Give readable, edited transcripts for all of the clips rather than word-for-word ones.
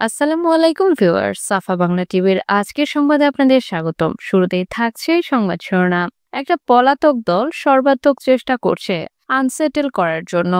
আসসালামু আলাইকুম ভিউয়ার্স, সাফা বাংলা টিভির আজকের সংবাদে আপনাদের স্বাগতম। শুরুতেই থাকছে সংবাদ শিরোনাম। একটা পলাতক দল সর্বাত্মক চেষ্টা করছে আনসেটেল করার জন্য।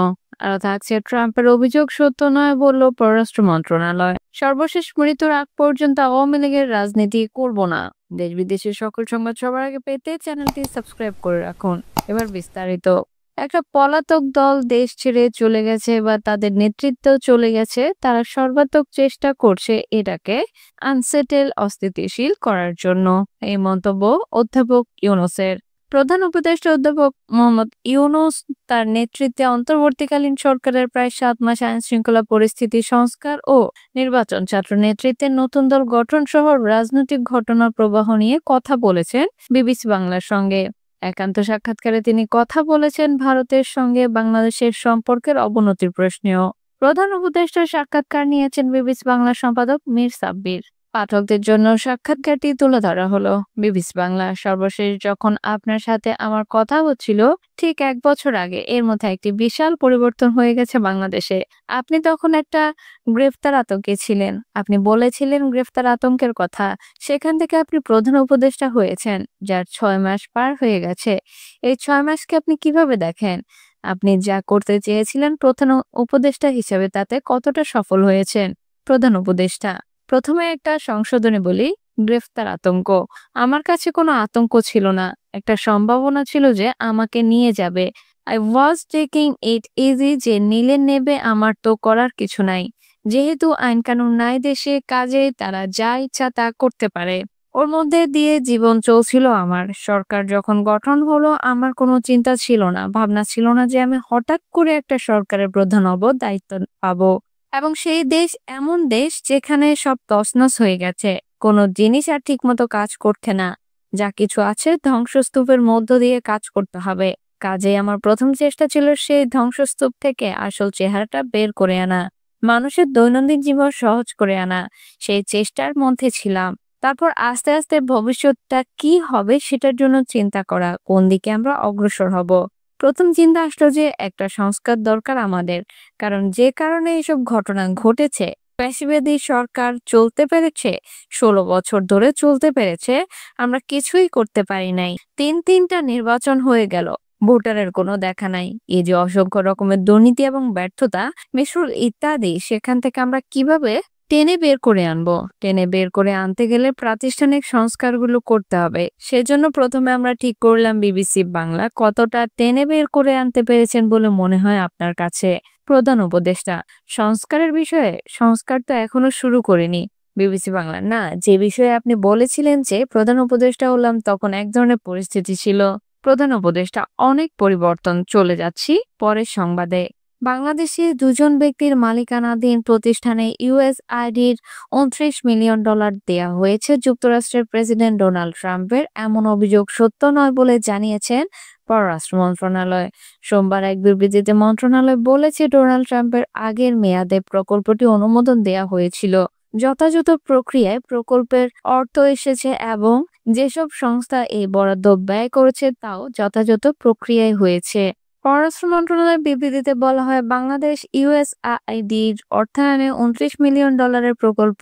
আরো থাকছে ট্রাম্পের অভিযোগ সত্য নয় বলল পররাষ্ট্র মন্ত্রণালয়। সর্বশেষ মৃত্যুর আগ পর্যন্ত আওয়ামী লীগের রাজনীতি করব না। দেশ বিদেশের সকল সংবাদ সবার আগে পেতে চ্যানেলটি সাবস্ক্রাইব করে রাখুন। এবার বিস্তারিত। একটা পলাতক দল দেশ ছেড়ে চলে গেছে বা তাদের নেতৃত্ব চলে গেছে, তারা সর্বাত্মক চেষ্টা করছে এটাকে আনসেটেল অস্থিতিশীল করার জন্য। এই মন্তব্য অধ্যাপক ইউনূসের। প্রধান উপদেষ্টা অধ্যাপক মোহাম্মদ ইউনূস তার নেতৃত্বে অন্তর্বর্তীকালীন সরকারের প্রায় 7 মাস আইন শৃঙ্খলা পরিস্থিতি সংস্কার ও নির্বাচন ছাত্র নেতৃত্বের নতুন দল গঠন সহ রাজনৈতিক ঘটনা প্রবাহ নিয়ে কথা বলেছেন বিবিসি বাংলার সঙ্গে। একান্ত সাক্ষাৎকারে তিনি কথা বলেছেন ভারতের সঙ্গে বাংলাদেশের সম্পর্কের অবনতির প্রশ্নেও। প্রধান উপদেষ্টার সাক্ষাৎকার নিয়েছেন বিবিসি বাংলার সম্পাদক মীর সাব্বির। পাঠকদের জন্য সাক্ষাৎকারটি তুলে ধরা হলো। বিবিসি বাংলা। সর্বশেষ যখন আপনার সাথে আমার কথা হচ্ছিল ঠিক 1 বছর আগে, এর মধ্যে একটি বিশাল পরিবর্তন হয়ে গেছে বাংলাদেশে। আপনি তখন একটা গ্রেফতার আতঙ্কে ছিলেন। আপনি বলেছিলেন গ্রেফতার আতঙ্কের কথা। সেখান থেকে আপনি প্রধান উপদেষ্টা হয়েছেন, যার 6 মাস পার হয়ে গেছে। এই 6 মাসকে আপনি কিভাবে দেখেন? আপনি যা করতে চেয়েছিলেন প্রধান উপদেষ্টা হিসেবে, তাতে কতটা সফল হয়েছেন? প্রধান উপদেষ্টা। প্রথমে একটা সংশোধনী বলি। গ্রেফতার আতঙ্ক আমার কাছে কোনো আতঙ্ক ছিল না। একটা সম্ভাবনা ছিল যে আমাকে নিয়ে যাবে। I was taking it easy, যে নিলে নেবে, আমার তো করার কিছু নাই। যেহেতু আইন কানুন নাই দেশে, কাজেই তারা যা ইচ্ছা তা করতে পারে। ওর মধ্যে দিয়ে জীবন চলছিল আমার। সরকার যখন গঠন হলো, আমার কোনো চিন্তা ছিল না, ভাবনা ছিল না যে আমি হঠাৎ করে একটা সরকারের প্রধান হব, দায়িত্ব পাবো। এবং সেই দেশ এমন দেশ যেখানে সব তছনছ হয়ে গেছে, কোনো জিনিস আর ঠিকমতো কাজ করছে না। যা কিছু আছে ধ্বংসস্তূপের মধ্য দিয়ে কাজ করতে হবে। কাজেই আমার প্রথম চেষ্টা ছিল সেই ধ্বংসস্তূপ থেকে আসল চেহারাটা বের করে আনা, মানুষের দৈনন্দিন জীবন সহজ করে আনা। সেই চেষ্টার মধ্যে ছিলাম। তারপর আস্তে আস্তে ভবিষ্যৎটা কি হবে সেটার জন্য চিন্তা করা, কোন দিকে আমরা অগ্রসর হব। প্রথম চিন্তা আসলো যে একটা সংস্কার দরকার আমাদের। কারণ যে কারণে এসব ঘটনা ঘটেছে, ফ্যাসিবাদী সরকার চলতে পেরেছে, 16 বছর ধরে চলতে পেরেছে, আমরা কিছুই করতে পারি নাই। তিনটা নির্বাচন হয়ে গেল, ভোটারের কোনো দেখা নাই। এই যে অসংখ্য রকমের দুর্নীতি এবং ব্যর্থতা, মিশর ইত্যাদি, সেখান থেকে আমরা কিভাবে টেনে বের করে আনবো? টেনে বের করে আনতে গেলে প্রাতিষ্ঠানিক সংস্কারগুলো করতে হবে। সেজন্য প্রথমে আমরা ঠিক করলাম বিবিসি বাংলা। কতটা টেনে বের করে আনতে পেরেছেন বলে মনে হয় আপনার কাছে? প্রধান উপদেষ্টা। সংস্কারের বিষয়ে সংস্কার তো এখনো শুরু করিনি। বিবিসি বাংলা। না, যে বিষয়ে আপনি বলেছিলেন যে প্রধান উপদেষ্টা হলাম, তখন এক ধরনের পরিস্থিতি ছিল। প্রধান উপদেষ্টা। অনেক পরিবর্তন, চলে যাচ্ছি পরের সংবাদে। বাংলাদেশে 2 জন ব্যক্তির মালিকানাধীন প্রতিষ্ঠানে ইউএসআইডির $29 মিলিয়ন দেয়া হয়েছে যুক্তরাষ্ট্রের প্রেসিডেন্ট ডোনাল্ড ট্রাম্পের। এমন অভিযোগ সত্য নয় বলে জানিয়েছেন পররাষ্ট্র মন্ত্রণালয়। সোমবার এক বিবৃতিতে মন্ত্রণালয় বলেছে, ডোনাল্ড ট্রাম্পের আগের মেয়াদে প্রকল্পটি অনুমোদন দেয়া হয়েছিল। যথাযথ প্রক্রিয়ায় প্রকল্পের অর্থ এসেছে এবং যেসব সংস্থা এই বরাদ্দ ব্যয় করেছে তাও যথাযথ প্রক্রিয়ায় হয়েছে। পররাষ্ট্র মন্ত্রণালয়ের বিবৃতিতে বলা হয়, বাংলাদেশ ইউএসআইডির অর্থায়নে $29 মিলিয়ন প্রকল্প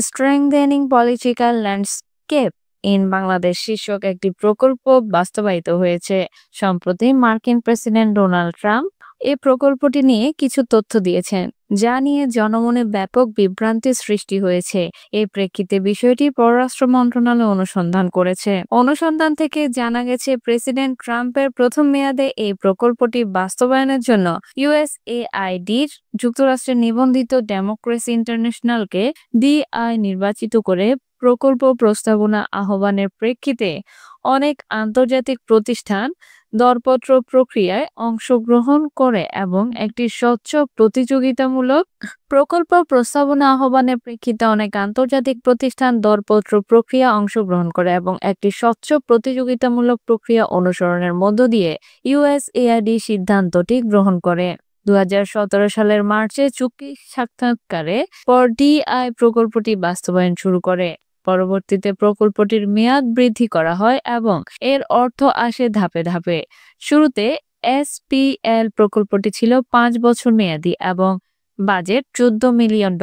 strengthening political landscape in Bangladesh শীর্ষক একটি প্রকল্প বাস্তবায়িত হয়েছে। সম্প্রতি মার্কিন প্রেসিডেন্ট ডোনাল্ড ট্রাম্প এই প্রকল্পটি নিয়ে কিছু তথ্য দিয়েছেন, যা নিয়ে জনমনে ব্যাপক বিভ্রান্তির সৃষ্টি হয়েছে। এই প্রেক্ষিতে বিষয়টি পররাষ্ট্র মন্ত্রণালয় অনুসন্ধান করেছে। অনুসন্ধান থেকে জানা গেছে, প্রেসিডেন্ট ট্রাম্পের প্রথম মেয়াদে এই প্রকল্পটি বাস্তবায়নের জন্য ইউএসএআইডির যুক্তরাষ্ট্রের নিবন্ধিত ডেমোক্রেসি ইন্টারন্যাশনালকে ডিআই নির্বাচিত করে প্রকল্প প্রস্তাবনা আহ্বানের প্রেক্ষিতে অনেক আন্তর্জাতিক প্রতিষ্ঠান দরপত্র প্রক্রিয়ায় অংশগ্রহণ করে এবং একটি স্বচ্ছ প্রতিযোগিতামূলক প্রকল্প প্রস্তাবনা আহ্বানের প্রেক্ষিতে অনেক আন্তর্জাতিক প্রতিষ্ঠান দরপত্র প্রক্রিয়া অংশগ্রহণ করে এবং একটি স্বচ্ছ প্রতিযোগিতামূলক প্রক্রিয়া অনুসরণের মধ্য দিয়ে ইউএসএআইডি সিদ্ধান্তটি গ্রহণ করে। 2017 সালের মার্চে চুক্তি সাক্ষাৎকারে পর ডিআই প্রকল্পটি বাস্তবায়ন শুরু করে। পরবর্তীতে প্রকল্পটির মেয়াদ বৃদ্ধি করা হয় এবং এর অর্থ আসে ধাপে ধাপে। শুরুতে এসপিএল প্রকল্পটি ছিল 5 বছর মেয়াদী এবং বাজেট $14 মিলিয়ন।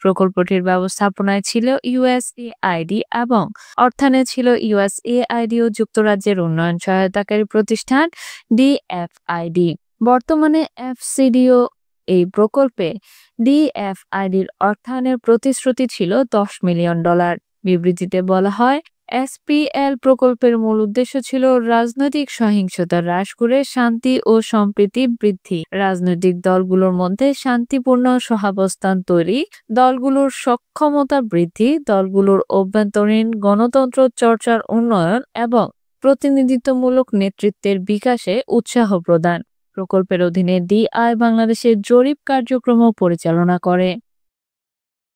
প্রকল্পটির ব্যবস্থাপনায় ছিল ইউএসএআইডি এবং অর্থায়নে ছিল ইউএসএআইডি ও যুক্তরাজ্যের উন্নয়ন সহায়তাকারী প্রতিষ্ঠান ডিএফআইডি। বর্তমানে এফসিডিও এই প্রকল্পে ডিএফআইডির অর্থায়নের প্রতিশ্রুতি ছিল $10 মিলিয়ন। বিবৃতিতে বলা হয়, এসপিএল প্রকল্পের মূল উদ্দেশ্য ছিল রাজনৈতিক সহিংসতা হ্রাস করে শান্তি ও সম্প্রীতি বৃদ্ধি, রাজনৈতিক দলগুলোর মধ্যে শান্তিপূর্ণ সহাবস্থান তৈরি, দলগুলোর সক্ষমতা বৃদ্ধি, দলগুলোর অভ্যন্তরীণ গণতন্ত্র চর্চার উন্নয়ন এবং প্রতিনিধিত্বমূলক নেতৃত্বের বিকাশে উৎসাহ প্রদান। প্রকল্পের অধীনে ডিআই বাংলাদেশের জরিপ কার্যক্রম পরিচালনা করে।